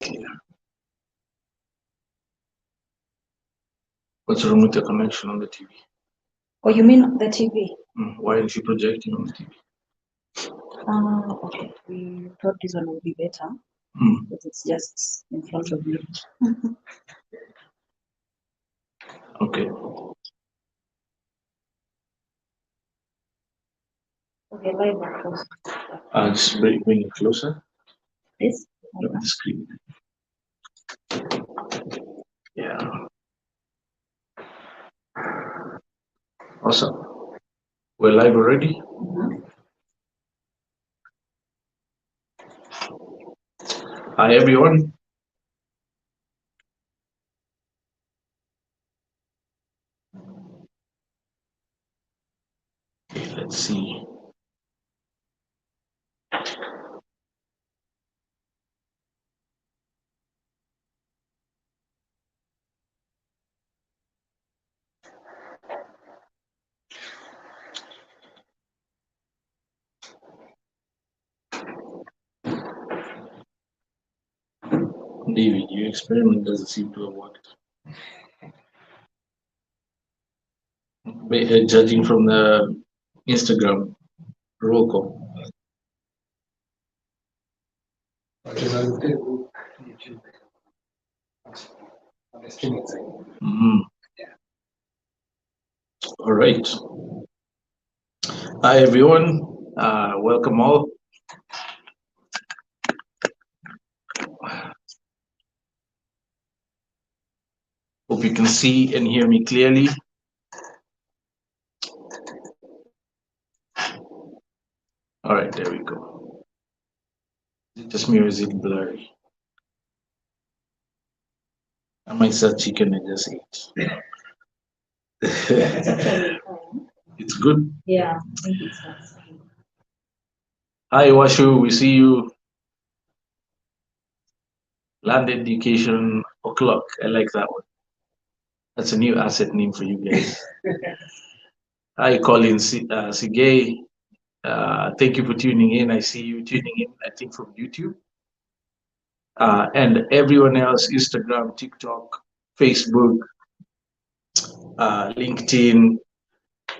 clear. What's wrong with the connection on the TV? Oh, you mean the TV? Why aren't you projecting on the TV? Okay. We thought this one would be better, but it's just in front of you. Okay. Okay, live or close? Just bring it closer. This? Look at the screen. Yeah. Awesome. We're live already. Hi, everyone. Okay, let's see. David, your experiment doesn't seem to have worked. Judging from the Instagram roll call. All right. Hi, everyone. Welcome all. Hope you can see and hear me clearly. All right, there we go. Just me or is it blurry? I might sell chicken and just eat. It's good? Yeah, I think it's fine. Hi, Washu, we see you. Land Education O'Clock. I like that one. That's a new asset name for you guys. Hi, Colin Sigay. Thank you for tuning in. I see you tuning in, I think, from YouTube. And everyone else, Instagram, TikTok, Facebook, LinkedIn.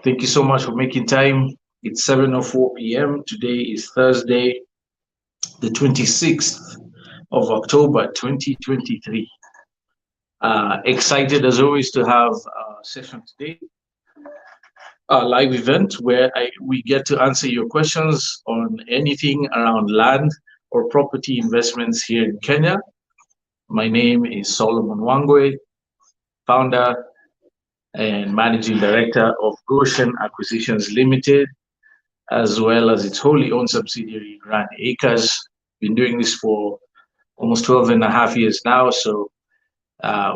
Thank you so much for making time. It's 7:04 p.m. Today is Thursday, the 26th of October, 2023. Excited as always to have a session today, a live event where we get to answer your questions on anything around land or property investments here in Kenya. My name is Solomon Wangwe, founder and managing director of Goshen Acquisitions Limited, as well as its wholly owned subsidiary, Grand Acres. Been doing this for almost 12 and a half years now, so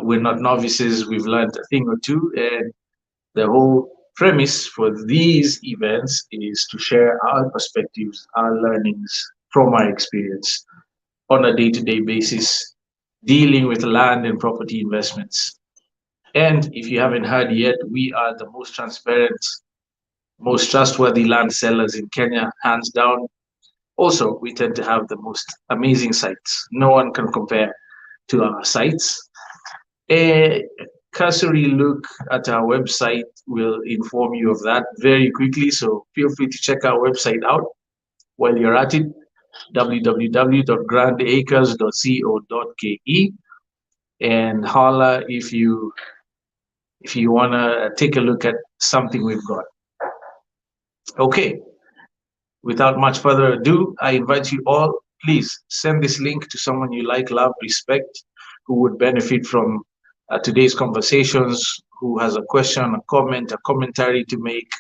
we're not novices. We've learned a thing or two, and the whole premise for these events is to share our perspectives, our learnings from our experience on a day-to-day basis, dealing with land and property investments. And if you haven't heard yet, we are the most transparent, most trustworthy land sellers in Kenya, hands down. Also, we tend to have the most amazing sites. No one can compare to our sites. A cursory look at our website will inform you of that very quickly. So feel free to check our website out while you're at it, www.grandacres.co.ke, and holla if you want to take a look at something we've got. Okay, without much further ado, I invite you all, please send this link to someone you like, love, respect, who would benefit from today's conversations, who has a question, a comment, a commentary to make,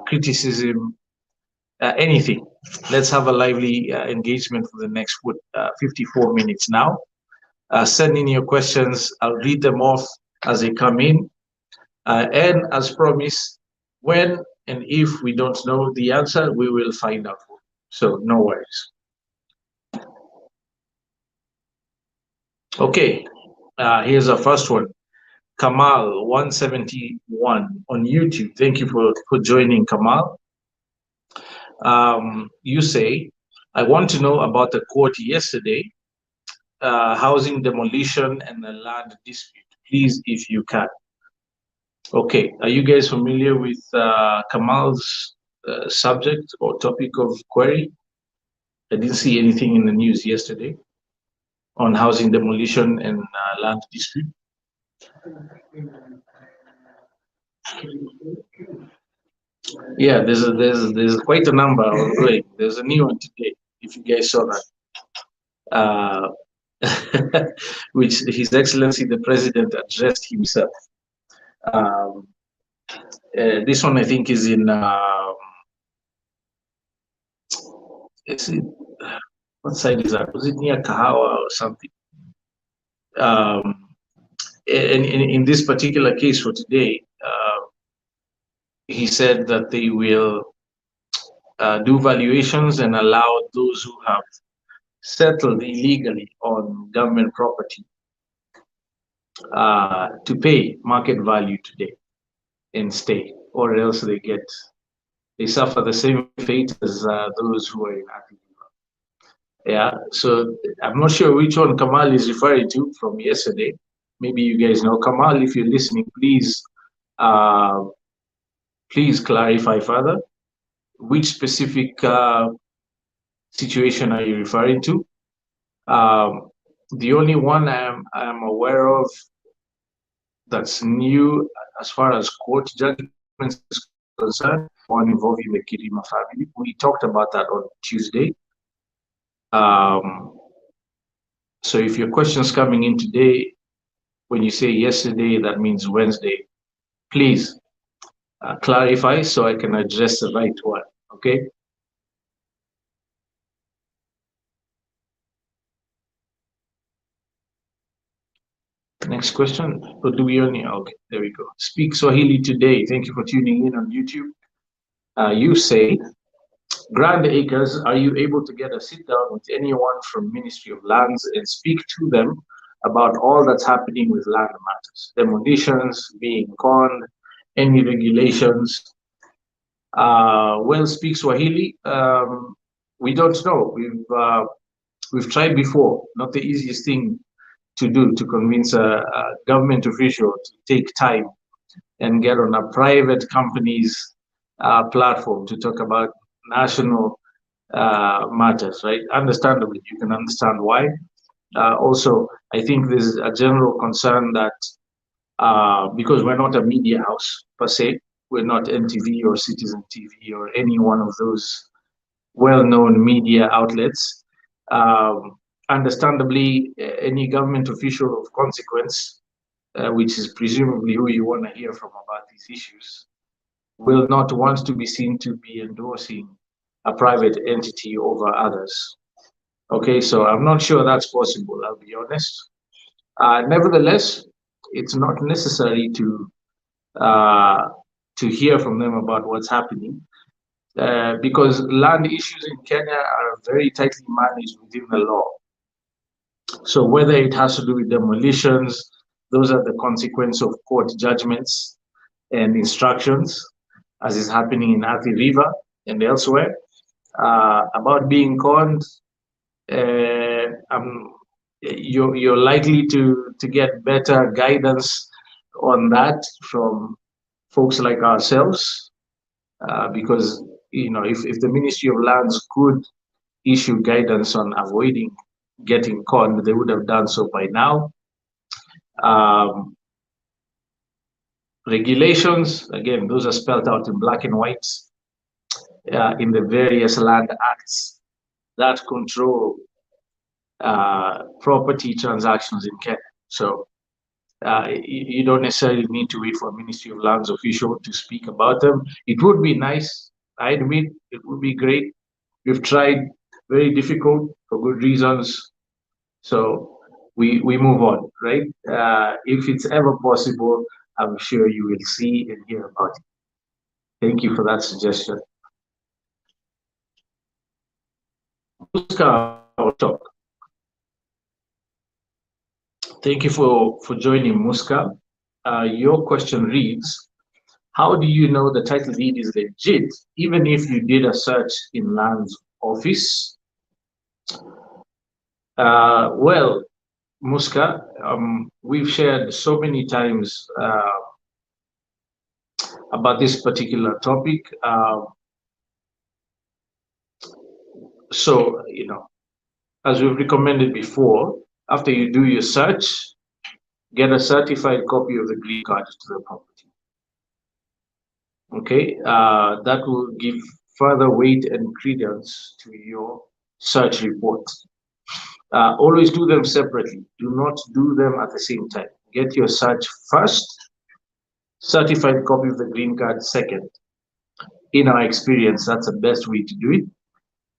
criticism, anything. Let's have a lively engagement for the next 54 minutes now. Send in your questions. I'll read them off as they come in. And as promised, when and if we don't know the answer, we will find out. So no worries. Okay, here's our first one. Kamal 171 on YouTube. Thank you for joining, Kamal. You say, I want to know about the quote yesterday. housing demolition and a land dispute, please, if you can. Okay, are you guys familiar with Kamal's subject or topic of query? I didn't see anything in the news yesterday on housing demolition and land dispute. Yeah, there's quite a number ongoing. There's a new one today, if you guys saw that. Which His Excellency the President addressed himself. This one I think is in what side is that? Was it near Kahawa or something? And in this particular case for today, he said that they will do valuations and allow those who have settled illegally on government property to pay market value today and stay, or else they suffer the same fate as those who are in Africa. Yeah, so I'm not sure which one Kamal is referring to from yesterday. Maybe you guys know. Kamal, if you're listening, please please clarify further. Which specific situation are you referring to? The only one I'm aware of that's new as far as court judgments is concerned, one involving the Kirima family. We talked about that on Tuesday. So if your question's coming in today, when you say yesterday, that means Wednesday. Please clarify so I can address the right one, okay? Next question. Okay, there we go. Speak Swahili today. Thank you for tuning in on YouTube. You say, Grand Acres, are you able to get a sit down with anyone from Ministry of Lands and speak to them about all that's happening with land matters, demolitions, being conned, any regulations? Well, speak Swahili. We don't know. We've tried before. Not the easiest thing to do to convince a government official to take time and get on a private company's platform to talk about national matters, right? Understandably, you can understand why. Also, I think there's a general concern that because we're not a media house per se, we're not MTV or Citizen TV or any one of those well-known media outlets. Understandably, any government official of consequence, which is presumably who you want to hear from about these issues, will not want to be seen to be endorsing a private entity over others. Okay, so I'm not sure that's possible, I'll be honest. Nevertheless, it's not necessary to hear from them about what's happening because land issues in Kenya are very tightly managed within the law. So whether it has to do with demolitions, those are the consequence of court judgments and instructions, as is happening in Athi River and elsewhere. About being conned, you're likely to get better guidance on that from folks like ourselves, because if the Ministry of Lands could issue guidance on avoiding getting conned, they would have done so by now. Regulations, again, those are spelled out in black and white in the various land acts that control property transactions in Kenya. So you don't necessarily need to wait for a Ministry of Lands official to speak about them. It would be nice, I admit, it would be great. We've tried, very difficult for good reasons. So we move on, right? If it's ever possible, I'm sure you will see and hear about it. Thank you for that suggestion. Thank you for joining, Muska. Your question reads, how do you know the title deed is legit, even if you did a search in Land's office? Well, Muska, we've shared so many times about this particular topic. So, as we've recommended before, after you do your search, get a certified copy of the green card to the property. Okay, that will give further weight and credence to your search report. Always do them separately. Do not do them at the same time. Get your search first, certified copy of the green card second. In our experience, that's the best way to do it,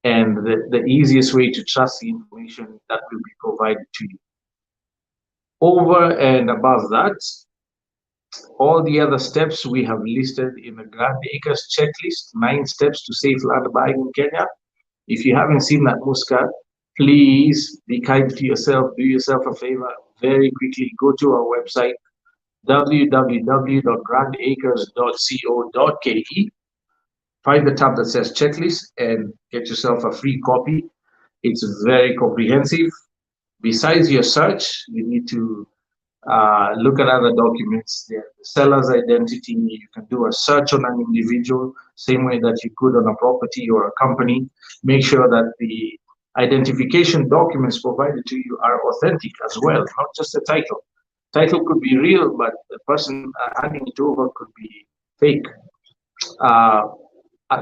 and the easiest way to trust the information that will be provided to you. Over and above that, all the other steps we have listed in the Grand Acres checklist, 9 steps to safe land buying in Kenya. If you haven't seen that, Muska, please be kind to yourself. Do yourself a favor. Very quickly, go to our website, www.grandacres.co.ke. Find the tab that says checklist and get yourself a free copy. It's very comprehensive. Besides your search, you need to look at other documents. The seller's identity. You can do a search on an individual, same way that you could on a property or a company. Make sure that the identification documents provided to you are authentic as well, not just the title. Title could be real, but the person handing it over could be fake.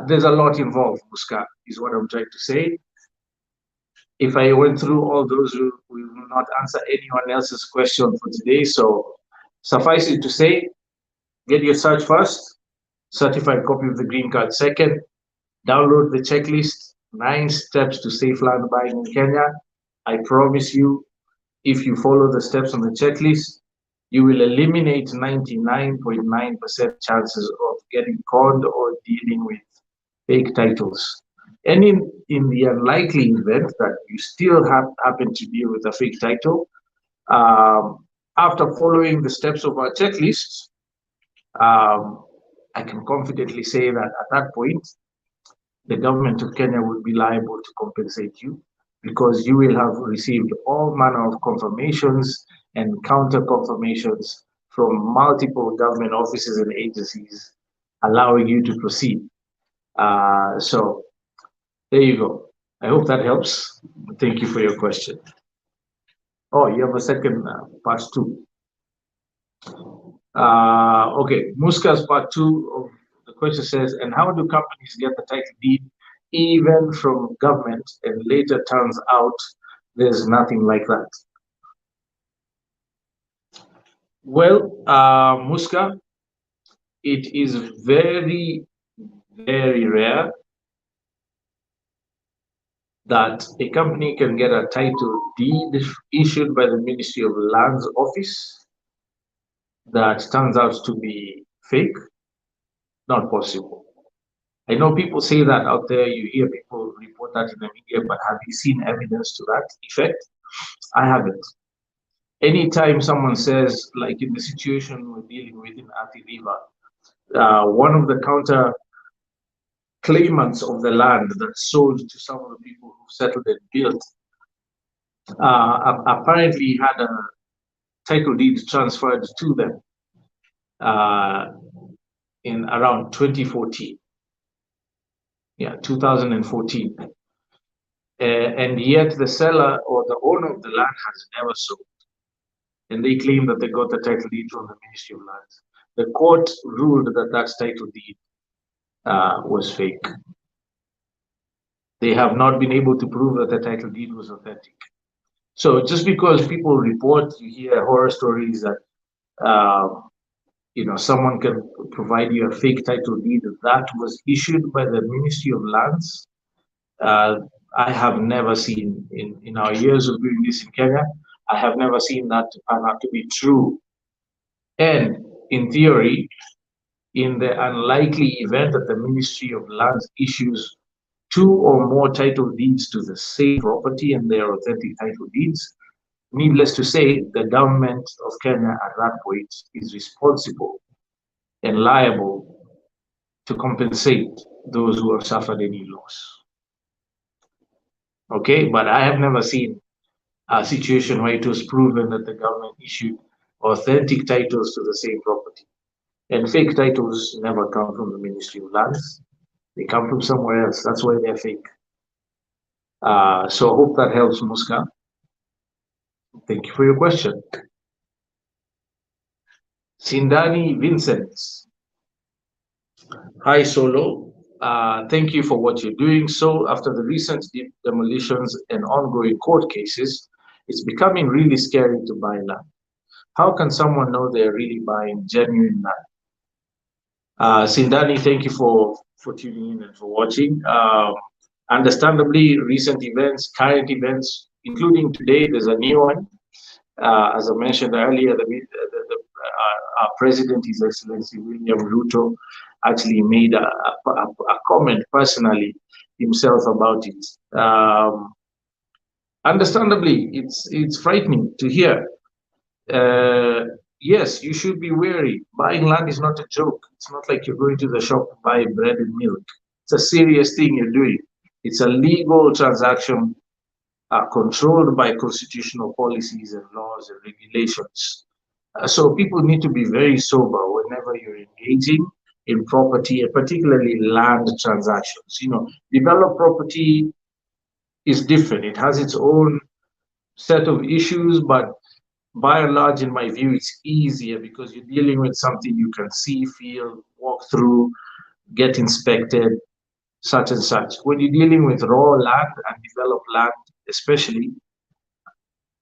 There's a lot involved, Muska, is what I'm trying to say. If I went through all those, we will not answer anyone else's question for today. So suffice it to say, get your search first, certified copy of the green card second, download the checklist, 9 steps to safe land buying in Kenya. I promise you, if you follow the steps on the checklist, you will eliminate 99.9% chances of getting conned or dealing with fake titles. And in the unlikely event that you still happen to deal with a fake title, after following the steps of our checklist, I can confidently say that at that point, the government of Kenya will be liable to compensate you, because you will have received all manner of confirmations and counter confirmations from multiple government offices and agencies allowing you to proceed. So there you go. I hope that helps. Thank you for your question. Oh, you have a second part 2. Okay, Muska's part 2 of the question says, and how do companies get the title deed even from government, and later turns out there's nothing like that? Well, Muska, it is very, very rare that a company can get a title deed issued by the Ministry of Lands office that turns out to be fake. Not possible. I know people say that out there, you hear people report that in the media, but have you seen evidence to that effect? I haven't. Anytime someone says, like in the situation we're dealing with in Athi River, one of the counter claimants of the land that sold to some of the people who settled and built, apparently had a title deed transferred to them in around 2014. Yeah, 2014. And yet the seller or the owner of the land has never sold. And they claim that they got the title deed from the Ministry of Lands. The court ruled that that title deed was fake. They have not been able to prove that the title deed was authentic. So just because people report, you hear horror stories that someone can provide you a fake title deed that was issued by the Ministry of Lands. I have never seen in our years of doing this in Kenya, I have never seen that turn out to be true. And in theory, in the unlikely event that the Ministry of Lands issues 2 or more title deeds to the same property and they are authentic title deeds, needless to say, the government of Kenya at that point is responsible and liable to compensate those who have suffered any loss. Okay, but I have never seen situation where it was proven that the government issued authentic titles to the same property. And fake titles never come from the Ministry of Lands. They come from somewhere else. That's why they're fake. So I hope that helps, Muska. Thank you for your question. Sindani Vincent. Hi, Solo. Thank you for what you're doing. So, after the recent demolitions and ongoing court cases, it's becoming really scary to buy land. How can someone know they're really buying genuine land? Sindani, thank you for tuning in and for watching. Understandably, recent events, current events, including today, there's a new one. As I mentioned earlier, our president, His Excellency William Ruto, actually made a comment personally himself about it. Understandably, it's frightening to hear. Yes, you should be wary. Buying land is not a joke. It's not like you're going to the shop to buy bread and milk. It's a serious thing you're doing. It's a legal transaction controlled by constitutional policies and laws and regulations. So people need to be very sober whenever you're engaging in property, and particularly land transactions. Developed property is different. It has its own set of issues, but by and large, in my view, it's easier because you're dealing with something you can see, feel, walk through, get inspected, such and such. When you're dealing with raw land and developed land, especially,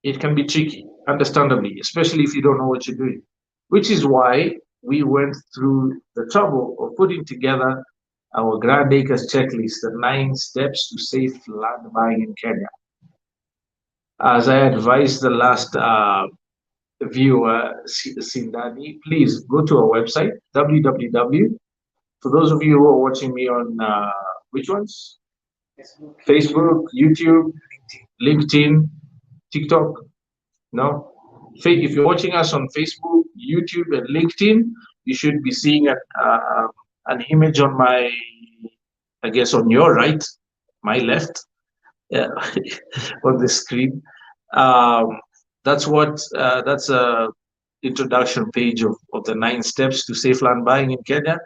it can be tricky, understandably, especially if you don't know what you're doing, which is why we went through the trouble of putting together our Grand Acres checklist, the 9 steps to safe land buying in Kenya. As I advised the last viewer, Sindani, please go to our website, www. For those of you who are watching me on which ones? Facebook, YouTube, LinkedIn, TikTok. No? If you're watching us on Facebook, YouTube, and LinkedIn, you should be seeing an image on my, I guess, on your right, my left, on the screen. That's a introduction page of the 9 steps to safe land buying in Kenya.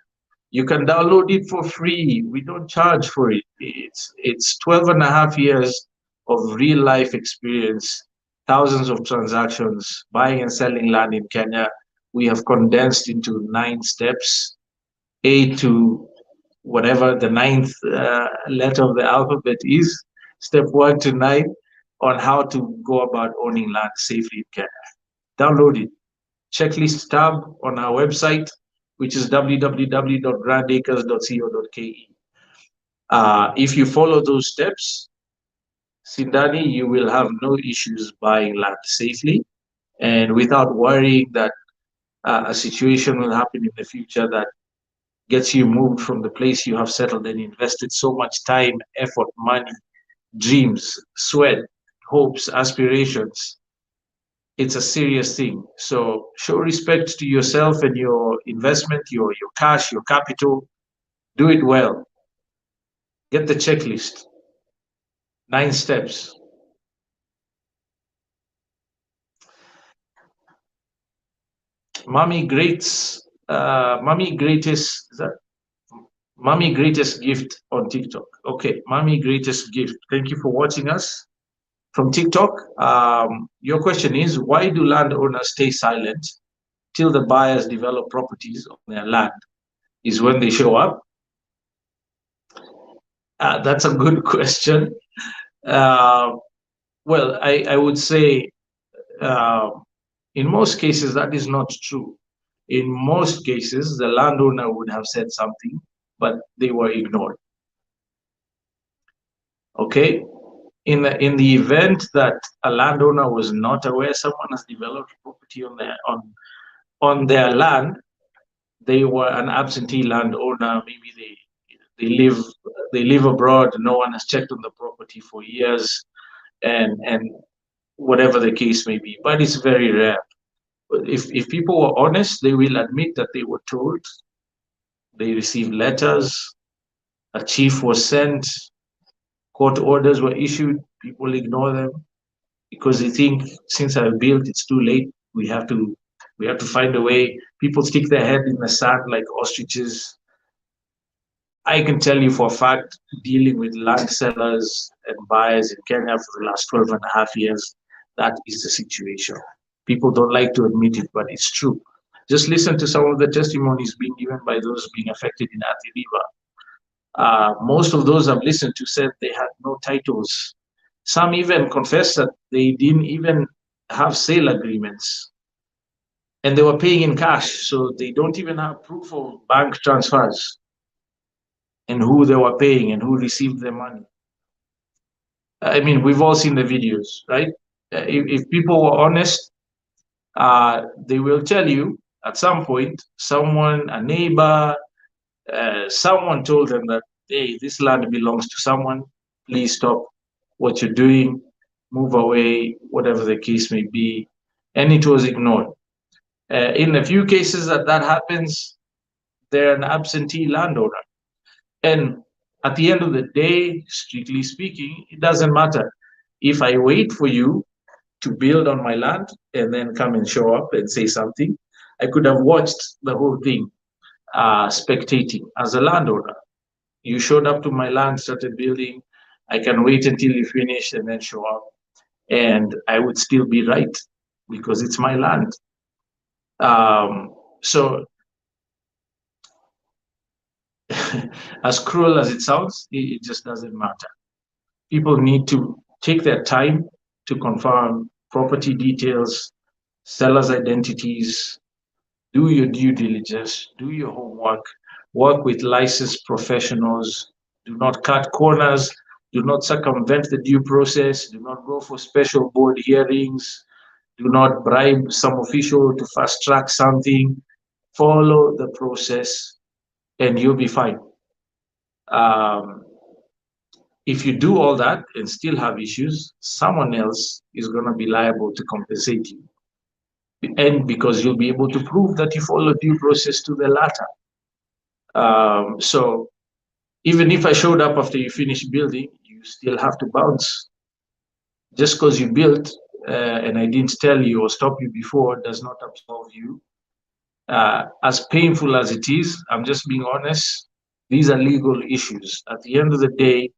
You can download it for free. We don't charge for it. It's 12 and a half years of real life experience, thousands of transactions, buying and selling land in Kenya. We have condensed into 9 steps, A to whatever the 9th letter of the alphabet is, step 1 to 9, on how to go about owning land safely in Kenya. Download it. Checklist tab on our website, which is www.grandacres.co.ke. If you follow those steps, Sindani, you will have no issues buying land safely and without worrying that a situation will happen in the future that gets you moved from the place you have settled and invested so much time, effort, money, dreams, sweat, hopes, aspirations. It's a serious thing. So show respect to yourself and your investment, your cash, your capital. Do it well. Get the checklist. 9 steps. Mommy greatest gift on TikTok. Okay, Mommy greatest gift. Thank you for watching us from TikTok. Your question is, why do landowners stay silent till the buyers develop properties on their land? Is when they show up? That's a good question. Well, I would say in most cases that is not true. In most cases, the landowner would have said something, but they were ignored. Okay? In the event that a landowner was not aware someone has developed property on their land, they were an absentee landowner. Maybe they live abroad. No one has checked on the property for years, and whatever the case may be. But it's very rare. If people were honest, they will admit that they were told. They received letters. A chief was sent. Court orders were issued. People ignore them. because they think since I've built, it's too late. We have to find a way. People stick their head in the sand like ostriches. I can tell you for a fact, dealing with land sellers and buyers in Kenya for the last 12 and a half years, that is the situation. People don't like to admit it, but it's true. Just listen to some of the testimonies being given by those being affected in Athi River. Most of those I've listened to said they had no titles. Some even confessed that they didn't even have sale agreements and they were paying in cash, so they don't even have proof of bank transfers and who they were paying and who received their money. I mean, we've all seen the videos, right? If people were honest, they will tell you at some point, someone, a neighbor, someone told them that, hey, this land belongs to someone, please stop what you're doing, move away, whatever the case may be, and it was ignored. In a few cases that happens, they're an absentee landowner. And at the end of the day, strictly speaking, it doesn't matter. If I wait for you to build on my land and then come and show up and say something, I could have watched the whole thing, spectating as a landowner. You showed up to my land, started building. I can wait until you finish and then show up. And I would still be right because it's my land. So as cruel as it sounds, it just doesn't matter. People need to take their time to confirm property details, sellers' identities, do your due diligence, do your homework, work with licensed professionals, do not cut corners, do not circumvent the due process, do not go for special board hearings, do not bribe some official to fast track something. Follow the process and you'll be fine. If you do all that and still have issues, someone else is going to be liable to compensate you. And because you'll be able to prove that you followed due process to the latter. So even if I showed up after you finished building, you still have to bounce. Just because you built and I didn't tell you or stop you before does not absolve you. As painful as it is, I'm just being honest, these are legal issues. At the end of the day,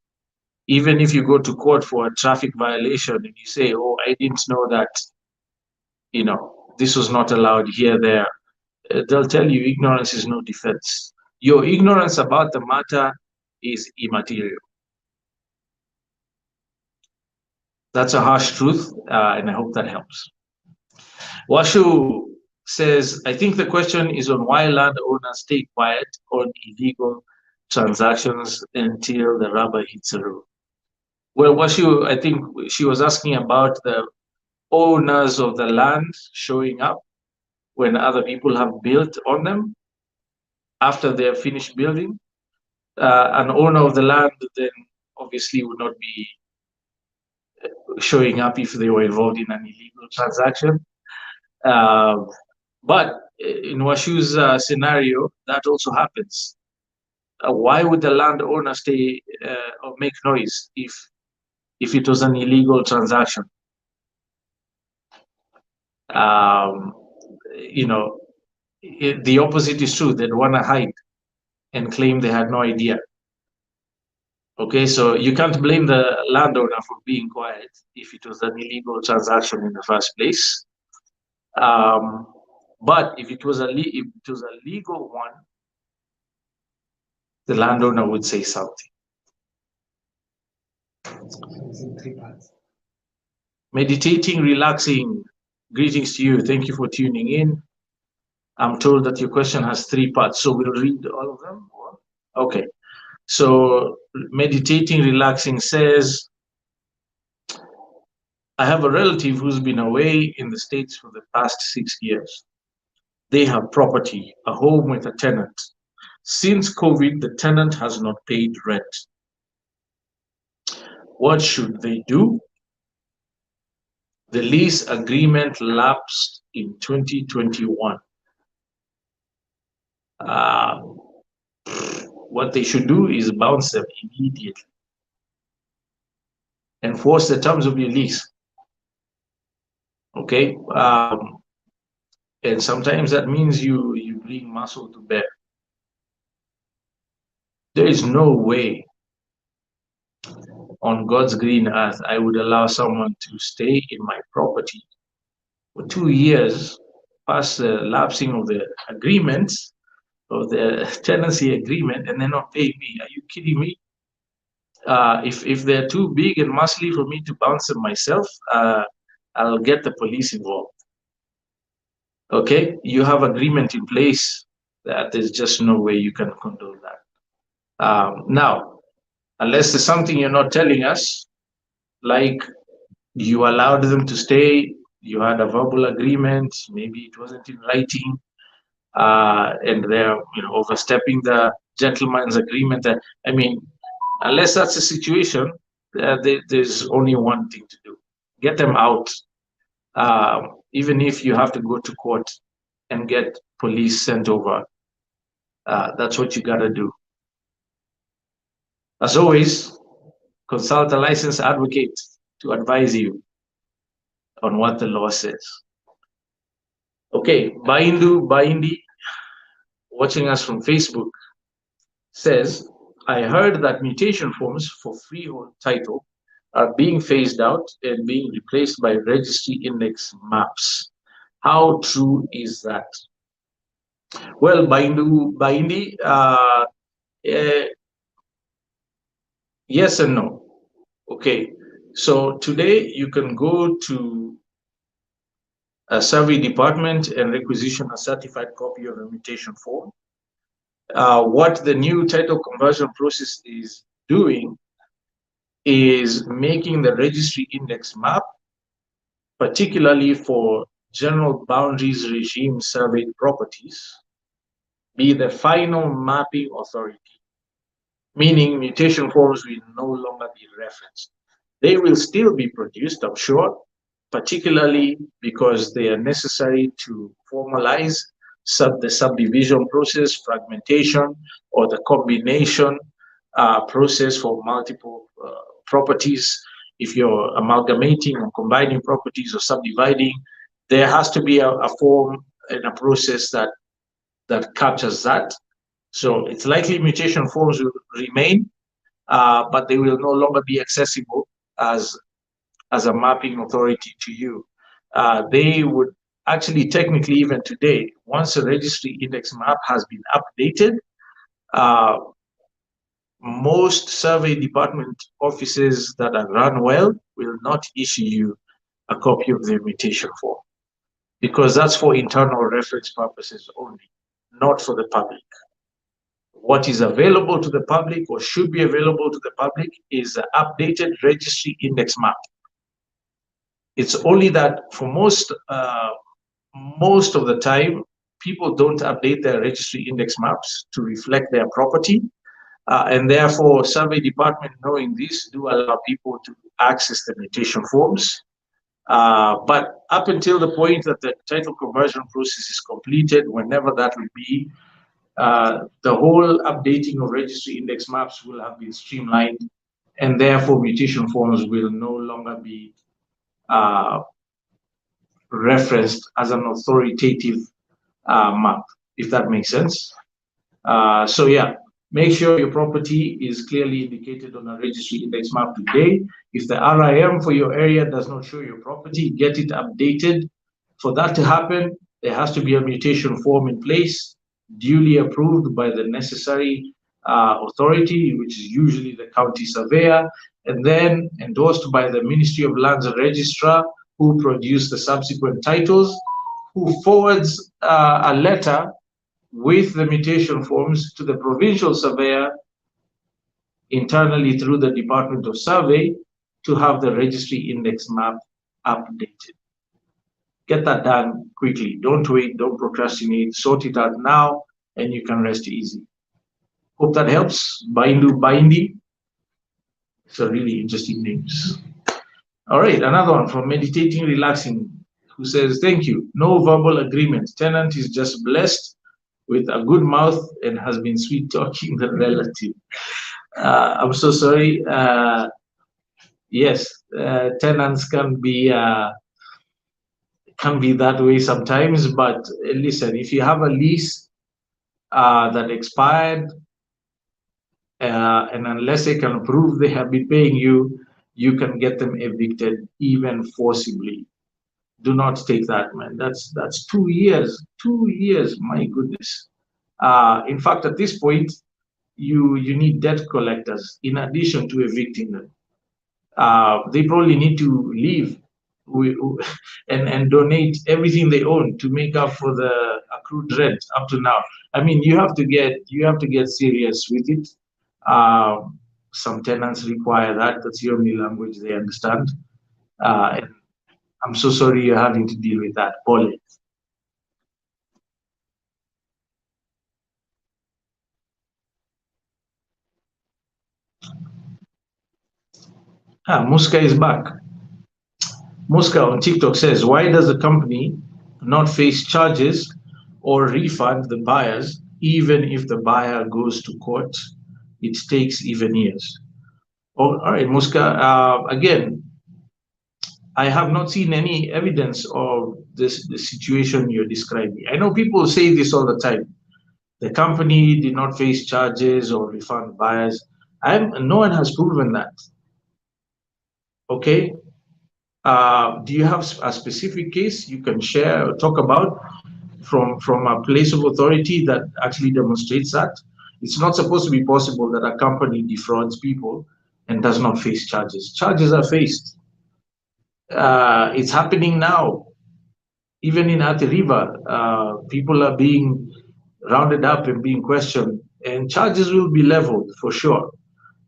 even if you go to court for a traffic violation and you say, oh, I didn't know that, you know, this was not allowed here, there, they'll tell you ignorance is no defense. Your ignorance about the matter is immaterial. That's a harsh truth, and I hope that helps. Washu says, I think the question is on why landowners stay quiet on illegal transactions until the rubber hits the road. Well, Washu, I think she was asking about the owners of the land showing up when other people have built on them after they're finished building. An owner of the land then obviously would not be showing up if they were involved in an illegal transaction. But in Washu's scenario, that also happens. Why would the landowner stay or make noise if it was an illegal transaction? You know, the opposite is true. They'd want to hide and claim they had no idea. Okay, so you can't blame the landowner for being quiet if it was an illegal transaction in the first place. But if it was a legal one, the landowner would say something. Meditating, relaxing. Greetings to you. Thank you for tuning in. I'm told that your question has 3 parts, so we'll read all of them. Okay. So meditating, relaxing says, I have a relative who's been away in the States for the past 6 years. They have property, a home with a tenant. Since COVID, the tenant has not paid rent. What should they do? The lease agreement lapsed in 2021. What they should do is bounce them immediately. Enforce the terms of your lease. Okay, and sometimes that means you bring muscle to bear. There is no way on God's green earth I would allow someone to stay in my property for 2 years past the lapsing of the agreement, of the tenancy agreement, and then not pay me. Are you kidding me? If they're too big and muscly for me to bounce them myself, I'll get the police involved. Okay, you have agreement in place that there's just no way you can condone that. Now, unless there's something you're not telling us, like you allowed them to stay, you had a verbal agreement, maybe it wasn't in writing, and they're overstepping the gentleman's agreement. I mean, unless that's the situation, there's only one thing to do: get them out. Even if you have to go to court and get police sent over, that's what you gotta do. As always, consult a licensed advocate to advise you on what the law says. Okay, Baindi, watching us from Facebook, says, I heard that mutation forms for freehold title are being phased out and being replaced by registry index maps. How true is that? Well, Baindi, yes and no. Okay, so today you can go to a survey department and requisition a certified copy of a mutation form. What the new title conversion process is doing is making the registry index map, particularly for general boundaries regime surveyed properties, be the final mapping authority, meaning mutation forms will no longer be referenced. They will still be produced, I'm sure, particularly because they are necessary to formalize the subdivision process, fragmentation, or the combination process for multiple properties. If you're amalgamating or combining properties or subdividing, there has to be a form and a process that captures that. So it's likely mutation forms will remain, but they will no longer be accessible as a mapping authority to you. They would actually, technically, even today, once a registry index map has been updated, most survey department offices that are run well will not issue you a copy of the mutation form, because that's for internal reference purposes only, not for the public. What is available to the public, or should be available to the public, is the updated registry index map. It's only that for most of the time, people don't update their registry index maps to reflect their property. And therefore, survey department, knowing this, do allow people to access the mutation forms. But up until the point that the title conversion process is completed, whenever that will be, the whole updating of registry index maps will have been streamlined, and therefore mutation forms will no longer be referenced as an authoritative map, if that makes sense. So yeah, make sure your property is clearly indicated on a registry index map today. If the RIM for your area does not show your property, get it updated. For that to happen, there has to be a mutation form in place, duly approved by the necessary authority, which is usually the county surveyor, and then endorsed by the Ministry of Lands Registrar, who produce the subsequent titles, who forwards a letter with the mutation forms to the provincial surveyor internally through the Department of Survey to have the registry index map updated. Get that done quickly. Don't wait, don't procrastinate, sort it out now, and you can rest easy. Hope that helps. Bindi. It's a really interesting names. All right, another one from Meditating Relaxing, who says, thank you. No verbal agreement. Tenant is just blessed with a good mouth and has been sweet talking the relative. I'm so sorry. Yes, tenants can be can be that way sometimes. But listen, if you have a lease that expired, and unless they can prove they have been paying you, you can get them evicted even forcibly. Do not take that, man. That's 2 years. 2 years, my goodness. In fact, at this point, you need debt collectors in addition to evicting them. They probably need to leave and donate everything they own to make up for the accrued rent up to now. I mean, you have to get serious with it. Some tenants require that. That's the only language they understand. And I'm so sorry you're having to deal with that, Paul. Muska is back. Muska on TikTok says, why does the company not face charges or refund the buyers even if the buyer goes to court? It takes even years. Oh, all right, Muska. Again, I have not seen any evidence of this the situation you're describing. I know people say this all the time. The company did not face charges or refund buyers. No one has proven that. Okay. Do you have a specific case you can share or talk about from a place of authority that actually demonstrates that? It's not supposed to be possible that a company defrauds people and does not face charges. Charges are faced. It's happening now. Even in Athi River, people are being rounded up and being questioned, and charges will be leveled for sure.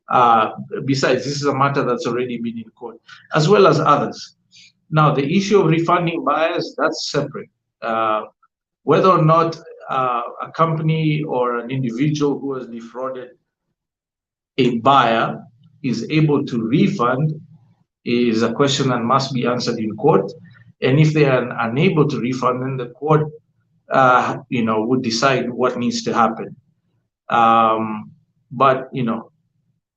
Uh, Besides, this is a matter that's already been in court, as well as others. Now, the issue of refunding buyers, that's separate. Whether or not a company or an individual who has defrauded a buyer is able to refund is a question that must be answered in court. And if they are unable to refund, then the court, would decide what needs to happen. But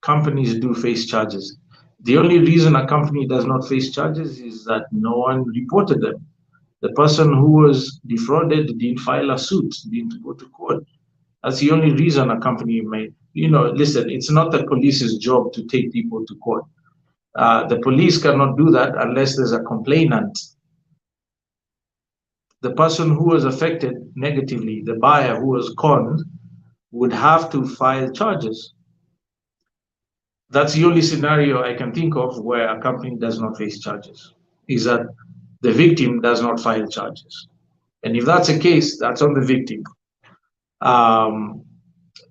companies do face charges. The only reason a company does not face charges is that no one reported them. The person who was defrauded didn't file a suit, didn't go to court. That's the only reason a company may, listen, it's not the police's job to take people to court. The police cannot do that unless there's a complainant. The person who was affected negatively, the buyer who was conned, would have to file charges. That's the only scenario I can think of where a company does not face charges, is that the victim does not file charges. And if that's the case, that's on the victim. And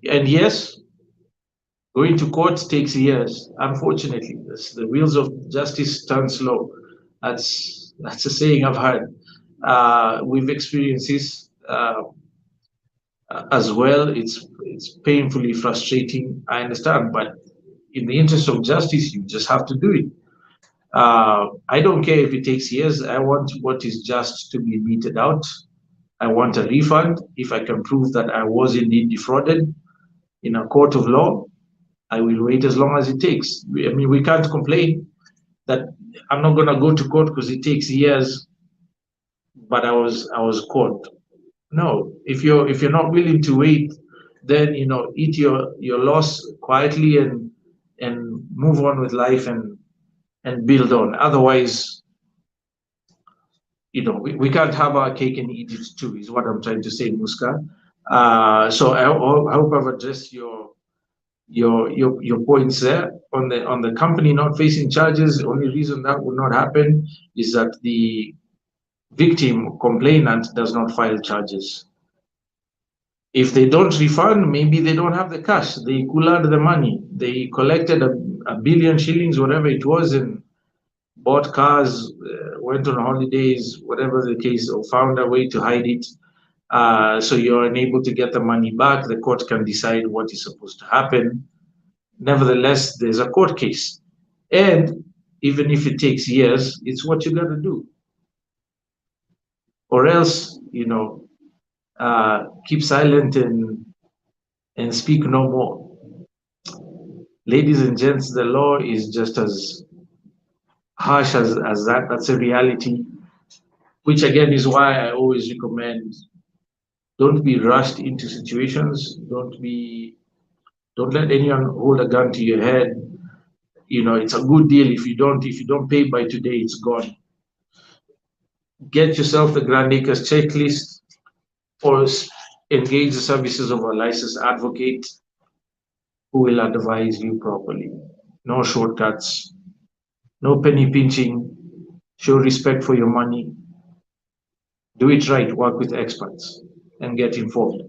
yes, going to court takes years. Unfortunately, the wheels of justice turn slow. That's a saying I've heard. We've experienced this as well. It's painfully frustrating. I understand, but in the interest of justice, you just have to do it. I don't care if it takes years. I want what is just to be meted out. I want a refund. If I can prove that I was indeed defrauded in a court of law, I will wait as long as it takes. I mean, we can't complain that I'm not going to go to court because it takes years, but I was caught. No, if you're not willing to wait, then eat your loss quietly and move on with life and build on. Otherwise, we can't have our cake and eat it too, is what I'm trying to say, Muska. So I hope I've addressed your points there. On the company not facing charges, the only reason that would not happen is that the victim complainant does not file charges. If they don't refund, maybe they don't have the cash. They cooled the money. They collected a billion shillings, whatever it was, and bought cars, went on holidays, whatever the case, or found a way to hide it. So you're unable to get the money back. The court can decide what is supposed to happen. Nevertheless, there's a court case. And even if it takes years, it's what you got to do. Or else, keep silent and speak no more. Ladies and gents, the law is just as harsh as that. That's a reality. which again is why I always recommend, don't be rushed into situations. Don't let anyone hold a gun to your head. It's a good deal. If you don't pay by today, it's gone. Get yourself the Grand Acres checklist, or engage the services of a licensed advocate who will advise you properly. No shortcuts, no penny pinching. Show respect for your money. Do it right. Work with experts and get informed.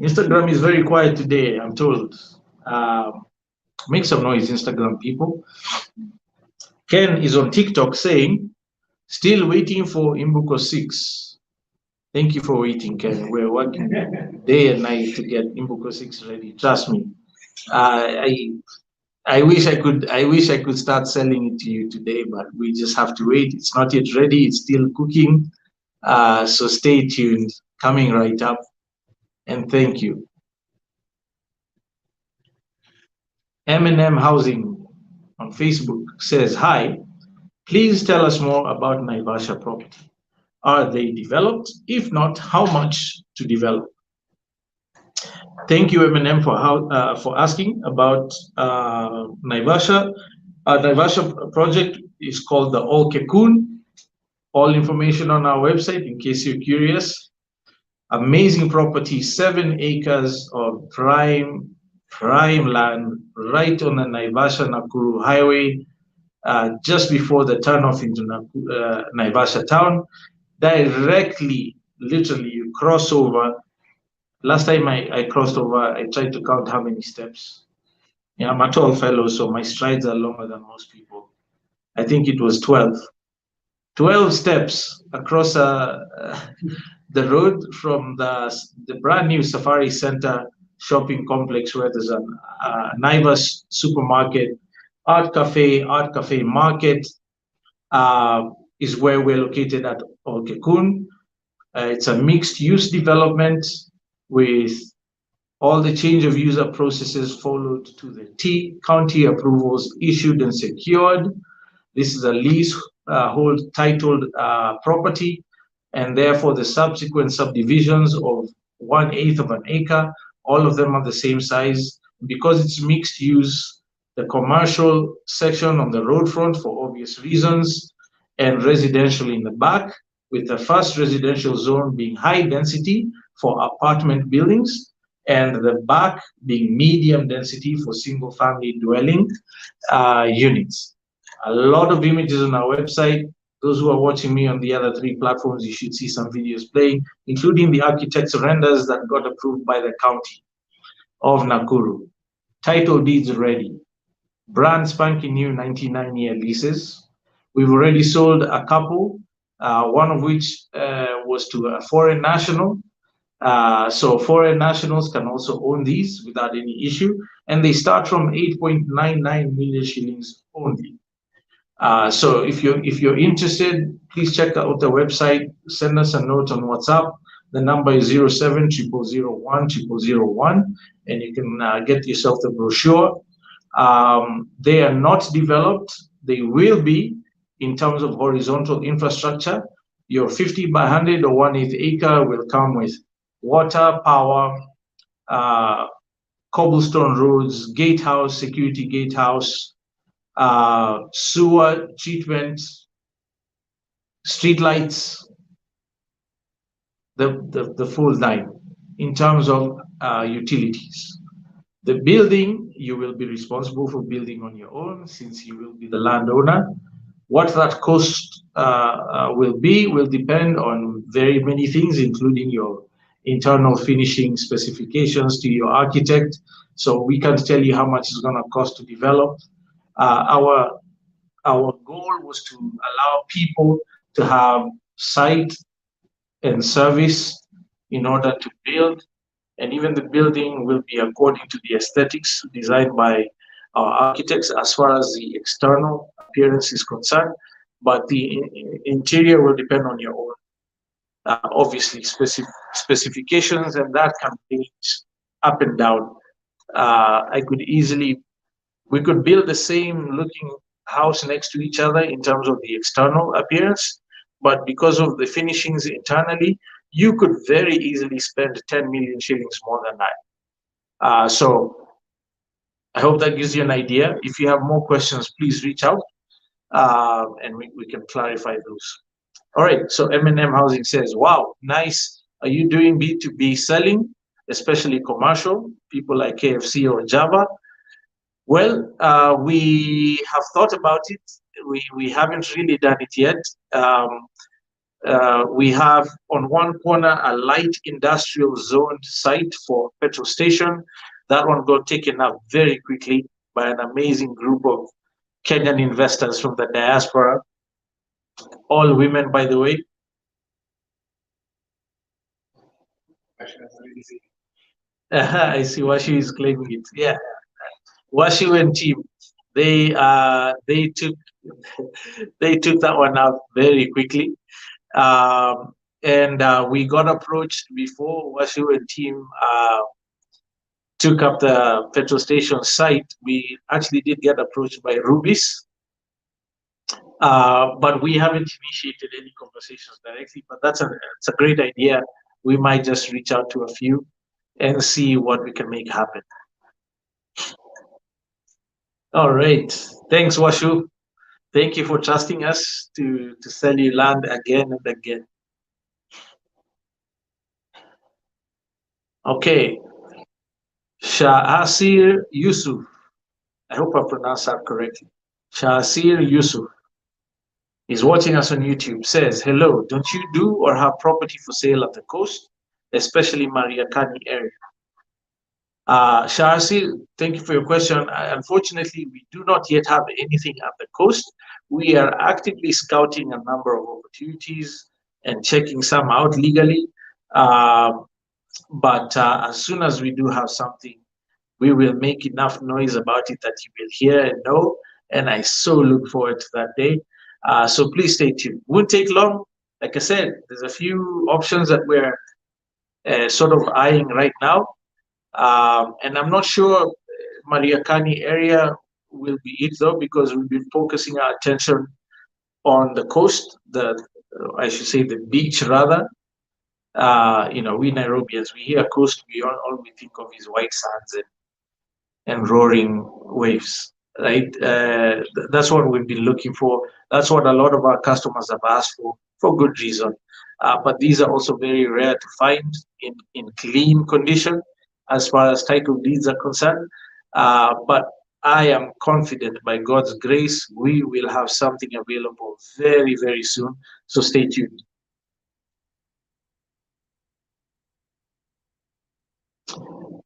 Instagram is very quiet today, I'm told. Make some noise, Instagram people. Ken is on TikTok saying, still waiting for Imbuko 6. Thank you for waiting, Ken. We're working day and night to get Imbuko 6 ready. Trust me. I wish I could start selling it to you today, but we just have to wait. It's not yet ready. It's still cooking. So stay tuned. Coming right up. And thank you. M&M Housing on Facebook says, hi, please tell us more about Naivasha property. Are they developed? If not, how much to develop? Thank you, M&M, for asking about Naivasha. Our Naivasha project is called the All Kekun. All information on our website in case you're curious. Amazing property, 7 acres of prime land right on the Naivasha-Nakuru highway, just before the turnoff into Naivasha town. Directly, literally, you cross over. Last time I crossed over, I tried to count how many steps. Yeah, I'm a tall fellow, so my strides are longer than most people. I think it was 12. 12 steps across the road from the brand new Safari Center shopping complex, where there's a Naivas supermarket, art cafe market, is where we're located at Olkekun. It's a mixed use development with all the change of user processes followed to the T, county approvals issued and secured. This is a leasehold titled property, and therefore the subsequent subdivisions of 1/8 of an acre, all of them are the same size. Because it's mixed use, the commercial section on the road front for obvious reasons, and residential in the back, with the first residential zone being high density for apartment buildings, and the back being medium density for single family dwelling units. A lot of images on our website. Those who are watching me on the other 3 platforms, you should see some videos playing, including the architect's renders that got approved by the county of Nakuru. Title deeds ready. Brand spanking new 99-year leases. We've already sold a couple, one of which was to a foreign national. So foreign nationals can also own these without any issue, and they start from 8.99 million shillings only. So if you're interested, please check out the website. Send us a note on WhatsApp. The number is 0700010001, and you can get yourself the brochure. They are not developed. They will be in terms of horizontal infrastructure. Your 50 by 100 or 1/8 acre will come with water, power, cobblestone roads, gatehouse, security gatehouse, sewer treatment, street lights, the full 9 in terms of utilities. The building, you will be responsible for building on your own, since you will be the landowner. What that cost will depend on very many things, including your internal finishing specifications to your architect. So we can't tell you how much it's going to cost to develop. Our goal was to allow people to have site and service in order to build, and even the building will be according to the aesthetics designed by our architects as far as the external appearance is concerned, but the interior will depend on your own, obviously, specifications, and that can change up and down we could build the same looking house next to each other in terms of the external appearance, but because of the finishings internally, you could very easily spend 10 million shillings more than that. So I hope that gives you an idea. If you have more questions, please reach out, and we can clarify those. All right, so M&M Housing says, wow, nice. Are you doing B2B selling, especially commercial, people like KFC or Java? Well, we have thought about it. We haven't really done it yet. We have on one corner a light industrial zoned site for petrol station. That one got taken up very quickly by an amazing group of Kenyan investors from the diaspora, all women, by the way. I see Washi is claiming it. Yeah, Washi and team, they took they took that one out very quickly. And we got approached before Washi and team took up the petrol station site. We actually did get approached by Rubis, but we haven't initiated any conversations directly. But it's a great idea. We might just reach out to a few and see what we can make happen. All right. Thanks, Washu. Thank you for trusting us to sell you land again and again. Okay. Shahasir Yusuf. I hope I pronounced that correctly. Shahasir Yusuf is watching us on YouTube. Says, hello, don't you do or have property for sale at the coast, especially Mariakani area? Shahasir, thank you for your question. Unfortunately, we do not yet have anything at the coast. We are actively scouting a number of opportunities and checking some out legally. But as soon as we do have something, we will make enough noise about it that you will hear and know. And I so look forward to that day. So please stay tuned. Won't take long. Like I said, there's a few options that we're sort of eyeing right now. And I'm not sure Mariakani area will be it though, because we've been focusing our attention on the coast, I should say the beach rather. We Nairobians, we hear coast, all we think of is white sands and roaring waves, right? That's what we've been looking for. That's what a lot of our customers have asked for good reason. But these are also very rare to find in clean condition as far as title deeds are concerned. But I am confident by God's grace, we will have something available very, very soon. So stay tuned.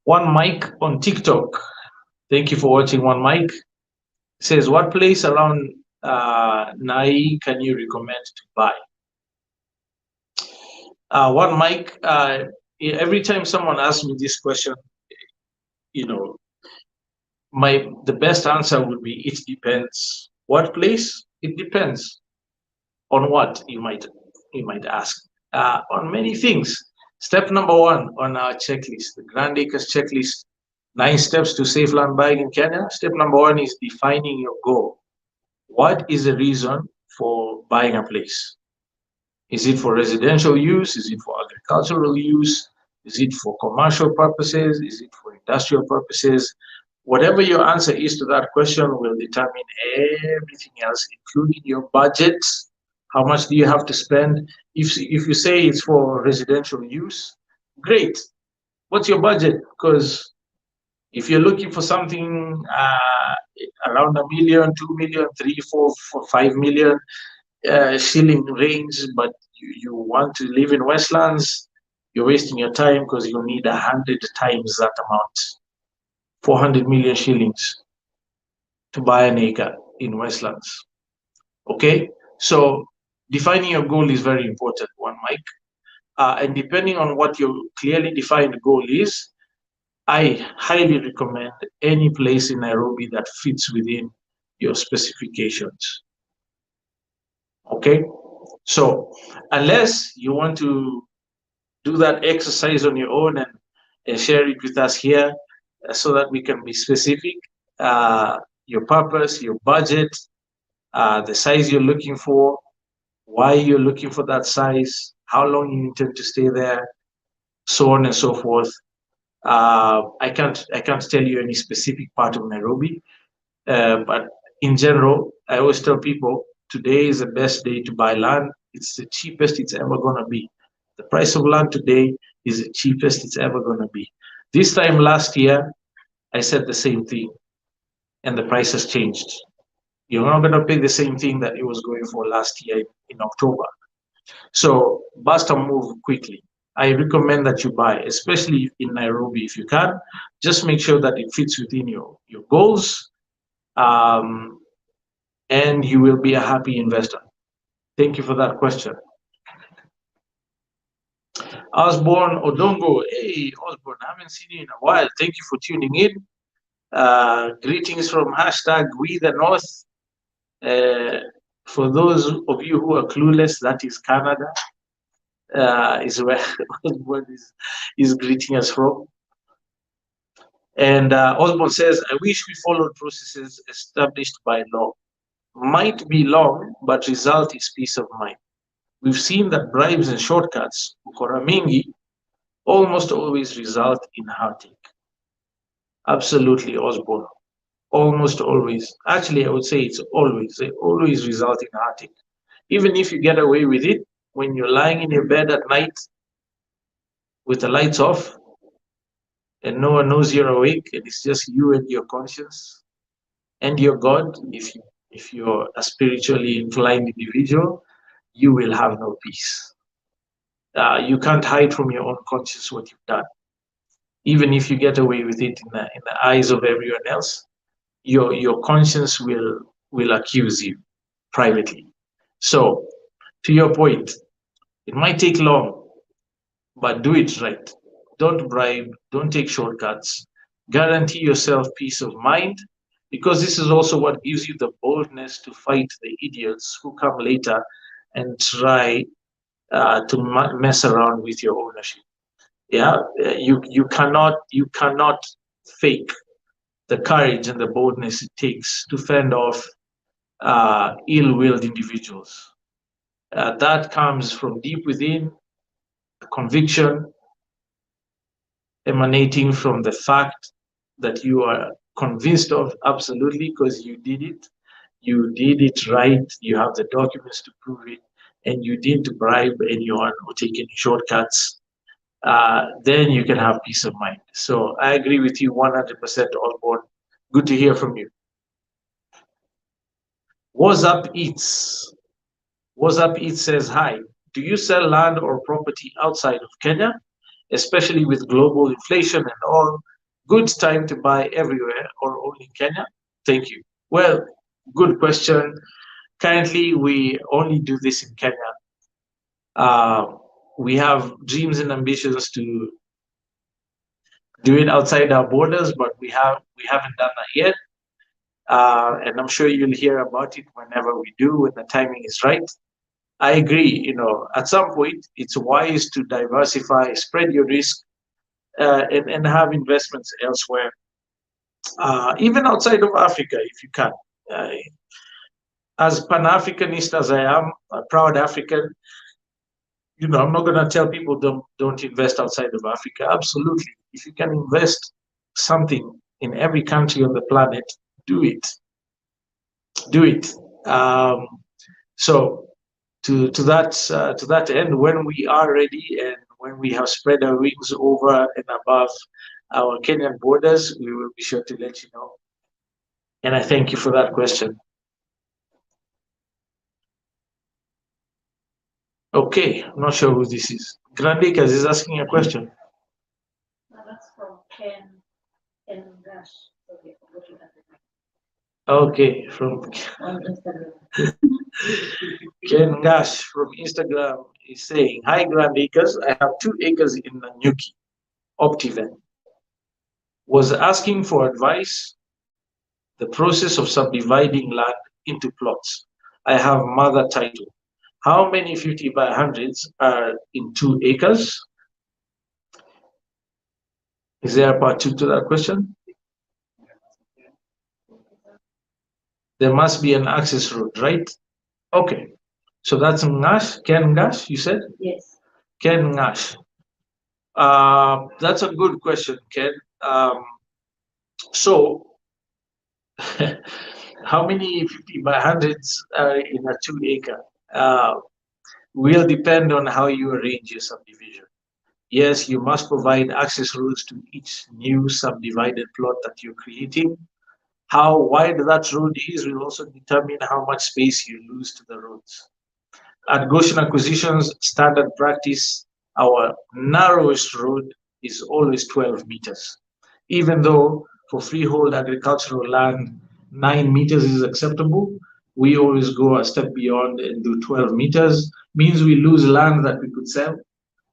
One Mic on TikTok. Thank you for watching One Mic. Says, what place around Nai can you recommend to buy? One Mic, every time someone asks me this question, the best answer would be it depends. What place? It depends on what you might ask. On many things. Step number one on our checklist, the Grand Acres checklist, 9 steps to safe land buying in Kenya. Step number one is defining your goal. What is the reason for buying a place? Is it for residential use? Is it for agricultural use? Is it for commercial purposes? Is it for industrial purposes? Whatever your answer is to that question will determine everything else, including your budget. How much do you have to spend? If you say it's for residential use, great. What's your budget? Because if you're looking for something around 1 million, 2 million, 3, 4, 5 million shilling range, but you want to live in Westlands, you're wasting your time because you need 100 times that amount. 400 million shillings to buy an acre in Westlands. Okay, so defining your goal is very important, One Mic. And depending on what your clearly defined goal is, I highly recommend any place in Nairobi that fits within your specifications. Okay, so unless you want to do that exercise on your own and share it with us here, so that we can be specific. Your purpose, your budget, the size you're looking for, why you're looking for that size, how long you intend to stay there, so on and so forth. I can't tell you any specific part of Nairobi, but in general, I always tell people today is the best day to buy land. It's the cheapest it's ever gonna be. The price of land today is the cheapest it's ever gonna be. This time last year, I said the same thing, and the price has changed. You're not gonna pay the same thing that it was going for last year in October. So bust a move quickly. I recommend that you buy, especially in Nairobi if you can. Just make sure that it fits within your goals, um, and you will be a happy investor. Thank you for that question. Osborne Odongo, hey Osborne, I haven't seen you in a while. Thank you for tuning in. Greetings from hashtag We the North. For those of you who are clueless, that is Canada. Is where Osborne is greeting us from. And Osborne says, I wish we followed processes established by law. Might be long, but result is peace of mind. We've seen that bribes and shortcuts, ukora mingi, almost always result in heartache. Absolutely, Osborne. Almost always. Actually, I would say it's always. They always result in heartache. Even if you get away with it, when you're lying in your bed at night with the lights off and no one knows you're awake and it's just you and your conscience and your God, if you're a spiritually inclined individual, you will have no peace. You can't hide from your own conscience what you've done. Even if you get away with it in the eyes of everyone else, your conscience will accuse you privately. So, to your point, it might take long, but do it right. Don't bribe, don't take shortcuts. Guarantee yourself peace of mind, because this is also what gives you the boldness to fight the idiots who come later and try to mess around with your ownership. Yeah, you cannot fake the courage and the boldness it takes to fend off ill-willed individuals. That comes from deep within, a conviction emanating from the fact that you are convinced of, absolutely, because you did it. You did it right. You have the documents to prove it, and you didn't bribe anyone or take any shortcuts. Then you can have peace of mind. So I agree with you 100% on board. Good to hear from you. What's up, Eats? What's up, Eats says, hi. Do you sell land or property outside of Kenya? Especially with global inflation and all, good time to buy everywhere or only Kenya? Thank you. Well, good question. Currently, we only do this in Kenya. We have dreams and ambitions to do it outside our borders, but we haven't done that yet. And I'm sure you'll hear about it whenever we do, when the timing is right. I agree, at some point it's wise to diversify, spread your risk, and have investments elsewhere, even outside of Africa if you can. As Pan-Africanist as I am, a proud African, I'm not going to tell people don't invest outside of Africa. Absolutely. If you can invest something in every country on the planet, do it. Do it. So to that end, when we are ready and when we have spread our wings over and above our Kenyan borders, we will be sure to let you know. And I thank you for that question. Okay, I'm not sure who this is. Grandikas is asking a question. No, that's from Ken Gash. Okay, from Ken Gash from Instagram is saying, hi Grandikas, I have 2 acres in Nanyuki, Optiven. Was asking for advice, the process of subdividing land into plots. I have mother title. How many 50 by 100s are in 2 acres? Is there a part two to that question? There must be an access road, right? Okay. So that's Ngash, Ken Ngash, you said? Yes. Ken Ngash. That's a good question, Ken. So, how many 50 by 100s are in a 2 acre? Will depend on how you arrange your subdivision. Yes, you must provide access roads to each new subdivided plot that you're creating. How wide that road is will also determine how much space you lose to the roads. At Goshen Acquisitions, standard practice, our narrowest road is always 12 meters. Even though for freehold agricultural land, 9 meters is acceptable, we always go a step beyond and do 12 meters. Means we lose land that we could sell,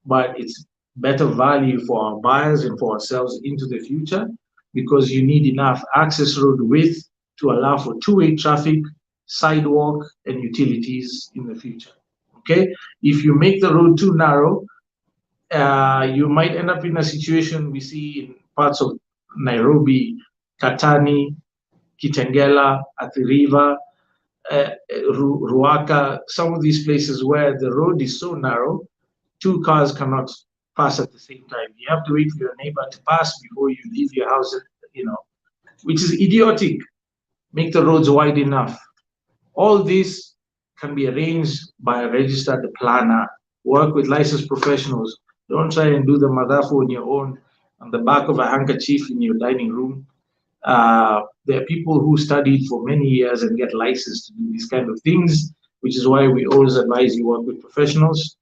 but it's better value for our buyers and for ourselves into the future because you need enough access road width to allow for two-way traffic, sidewalk, and utilities in the future. Okay, if you make the road too narrow, you might end up in a situation we see in parts of Nairobi, Katani, Kitengela, Athi River, Ruaka, some of these places where the road is so narrow, two cars cannot pass at the same time. You have to wait for your neighbor to pass before you leave your house, which is idiotic. Make the roads wide enough. All this can be arranged by a registered planner. Work with licensed professionals. Don't try and do the madafu on your own on the back of a handkerchief in your dining room. There are people who studied for many years and get licensed to do these kind of things, which is why we always advise you work with professionals.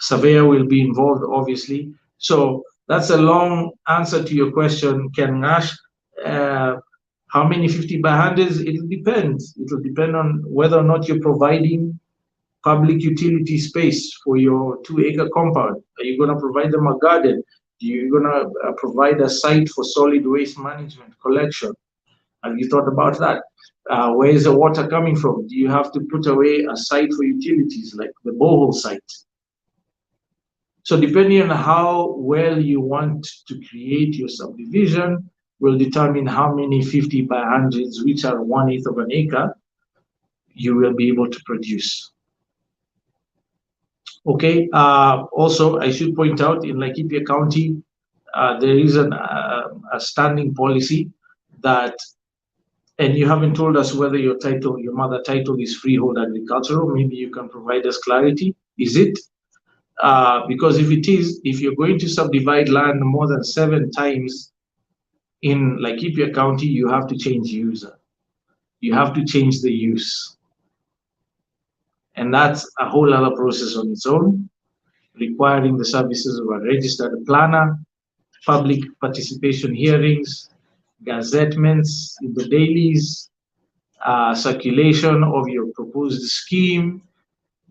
Surveyor will be involved, obviously. So that's a long answer to your question, Ken Nash. How many 50 by 100s? It will depend. It will depend on whether or not you're providing public utility space for your 2 acre compound. Are you going to provide them a garden? Are you going to provide a site for solid waste management collection? Have you thought about that? Where is the water coming from? Do you have to put away a site for utilities like the borehole site? So depending on how well you want to create your subdivision will determine how many 50 by 100s, which are 1/8 of an acre, you will be able to produce. Okay, also I should point out in Laikipia County, there is a standing policy that, and you haven't told us whether your title, your mother title is freehold agricultural, maybe you can provide us clarity. Is it? Because if it is, if you're going to subdivide land more than 7 times in Laikipia County, you have to change user. You have to change the use. And that's a whole other process on its own, requiring the services of a registered planner, public participation hearings, gazettements in the dailies, circulation of your proposed scheme,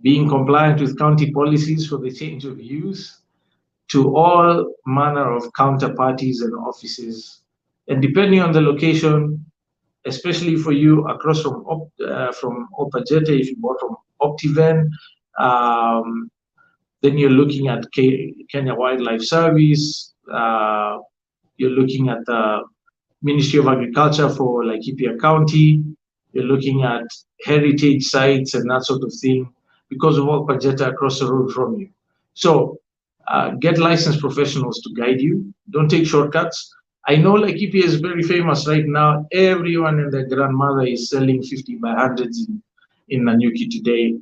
being compliant with county policies for the change of use, to all manner of counterparties and offices. And depending on the location, especially for you across from Opajete, if you bought from Optiven, then you're looking at Kenya Wildlife Service, you're looking at the Ministry of Agriculture for Laikipia County, you're looking at heritage sites and that sort of thing because of Opajete across the road from you. So get licensed professionals to guide you. Don't take shortcuts. I know Laikipia is very famous right now. Everyone and their grandmother is selling 50 by 100s in Nanyuki today.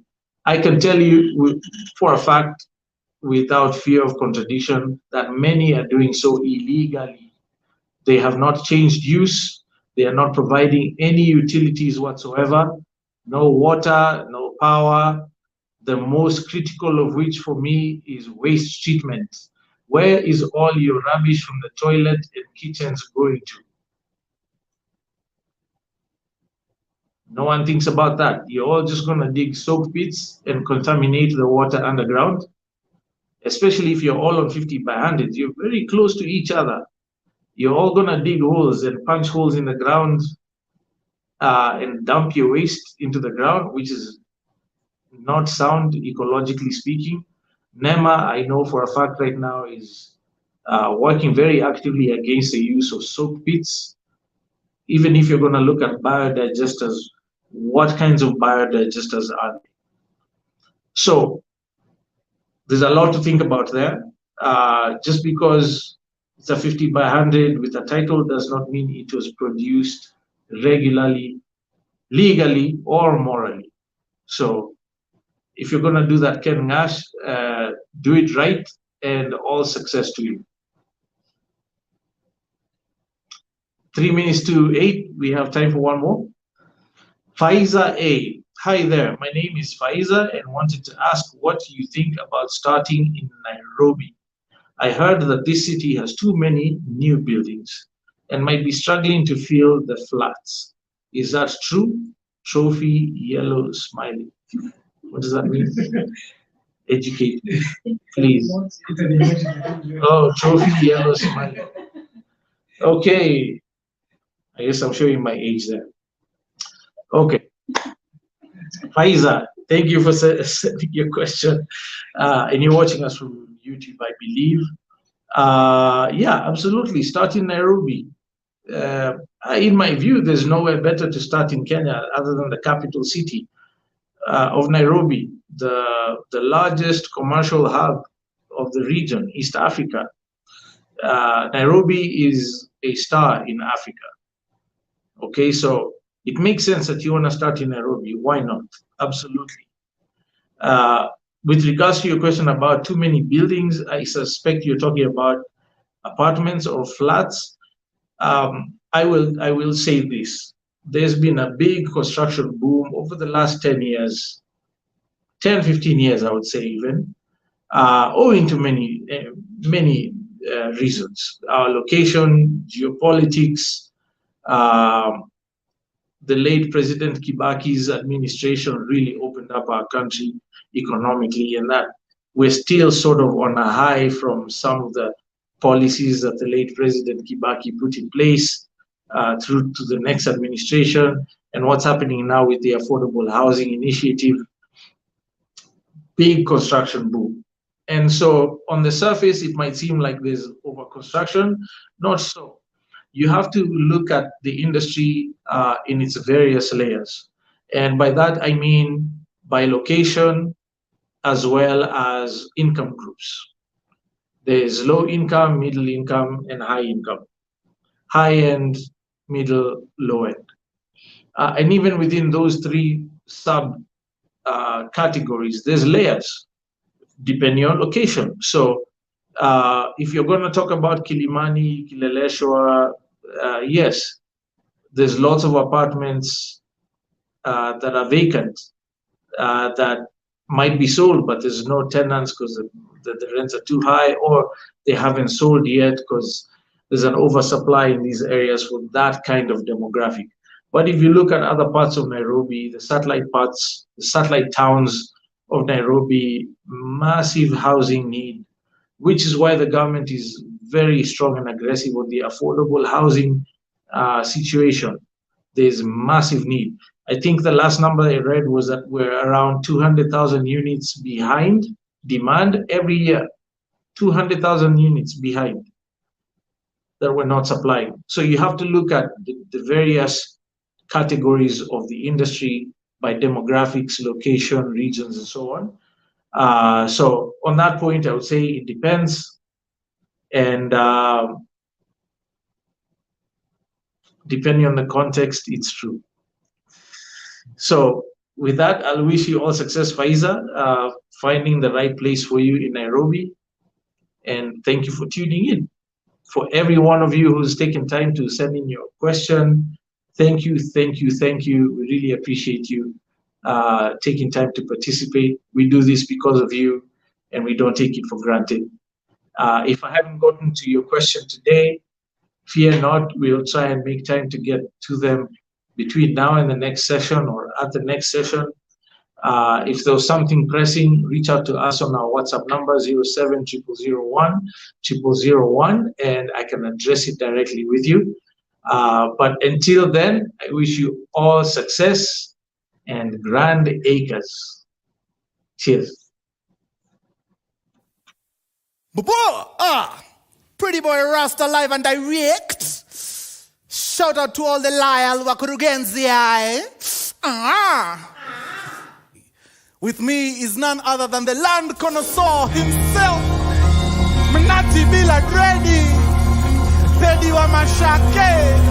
I can tell you for a fact, without fear of contradiction, that many are doing so illegally. They have not changed use. They are not providing any utilities whatsoever. No water, no power. The most critical of which for me is waste treatment. Where is all your rubbish from the toilet and kitchens going to? No one thinks about that. You're all just going to dig soak pits and contaminate the water underground, especially if you're all on 50 by 100. You're very close to each other. You're all going to dig holes and punch holes in the ground and dump your waste into the ground, which is not sound ecologically speaking. NEMA, I know for a fact right now, is working very actively against the use of soak pits. Even if you're going to look at biodigesters, what kinds of biodigesters are they? So there's a lot to think about there. Just because it's a 50 by 100 with a title does not mean it was produced regularly, legally, or morally. So if you're going to do that, Ken Nash, do it right, and all success to you. 3 minutes to 8, we have time for one more. Faiza A. Hi there, my name is Faiza and wanted to ask what you think about starting in Nairobi. I heard that this city has too many new buildings and might be struggling to fill the flats. Is that true? Trophy, yellow, smiley. What does that mean? Educate me, please. Oh, trophy, yellow, smiley. Okay. I guess I'm showing my age there. Okay. Faiza, thank you for sending your question. And you're watching us from YouTube, I believe. Yeah, absolutely. Start in Nairobi. In my view, there's nowhere better to start in Kenya other than the capital city of Nairobi, the largest commercial hub of the region, East Africa. Nairobi is a star in Africa. Okay, so it makes sense that you want to start in Nairobi. Why not? Absolutely. With regards to your question about too many buildings, I suspect you're talking about apartments or flats. I will say this. There's been a big construction boom over the last 10 years, 10, 15 years, I would say even, owing to many reasons. Our location, geopolitics, the late President Kibaki's administration really opened up our country economically, and that we're still sort of on a high from some of the policies that the late President Kibaki put in place through to the next administration, and what's happening now with the Affordable Housing Initiative. Big construction boom. And so on the surface, it might seem like there's over construction. Not so. You have to look at the industry in its various layers. And by that, I mean by location as well as income groups. There's low income, middle income, and high income. High end, middle, low end. And even within those three sub categories, there's layers depending on location. So if you're going to talk about Kilimani, Kileleshwa, yes, there's lots of apartments that are vacant that might be sold, but there's no tenants because the rents are too high, or they haven't sold yet because there's an oversupply in these areas for that kind of demographic. But if you look at other parts of Nairobi, the satellite parts, the satellite towns of Nairobi, massive housing need, which is why the government is very strong and aggressive on the affordable housing situation. There's massive need. I think the last number I read was that we're around 200,000 units behind demand every year. 200,000 units behind that we're not supplying. So you have to look at the various categories of the industry by demographics, location, regions, and so on. So on that point, I would say it depends. And depending on the context, it's true. So with that, I'll wish you all success, Faiza, finding the right place for you in Nairobi. And thank you for tuning in. For every one of you who's taken time to send in your question, thank you, thank you, thank you. We really appreciate you taking time to participate. We do this because of you, and we don't take it for granted. If I haven't gotten to your question today, fear not, we'll try and make time to get to them between now and the next session or at the next session. If there was something pressing, reach out to us on our WhatsApp number 0700010001, and I can address it directly with you. But until then, I wish you all success and grand acres. Cheers. Pretty boy Rasta live and direct. Shout out to all the loyal Wakurugenzi. With me is none other than the land connoisseur himself, Mnati Bila Gredi, Teddy wa Mashake.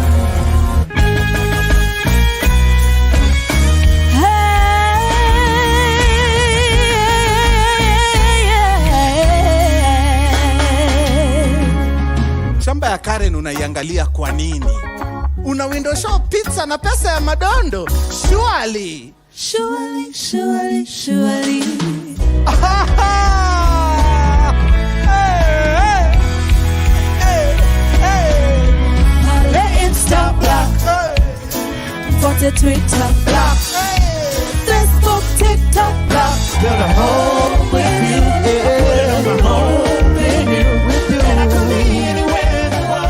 Shamba ya Karen unaiangalia kwa nini? Una window shop pizza na pesa ya madondo. Surely. Surely, surely, surely. Hey, hey, hey. Let it stop black. For the Twitter black. Facebook, TikTok black.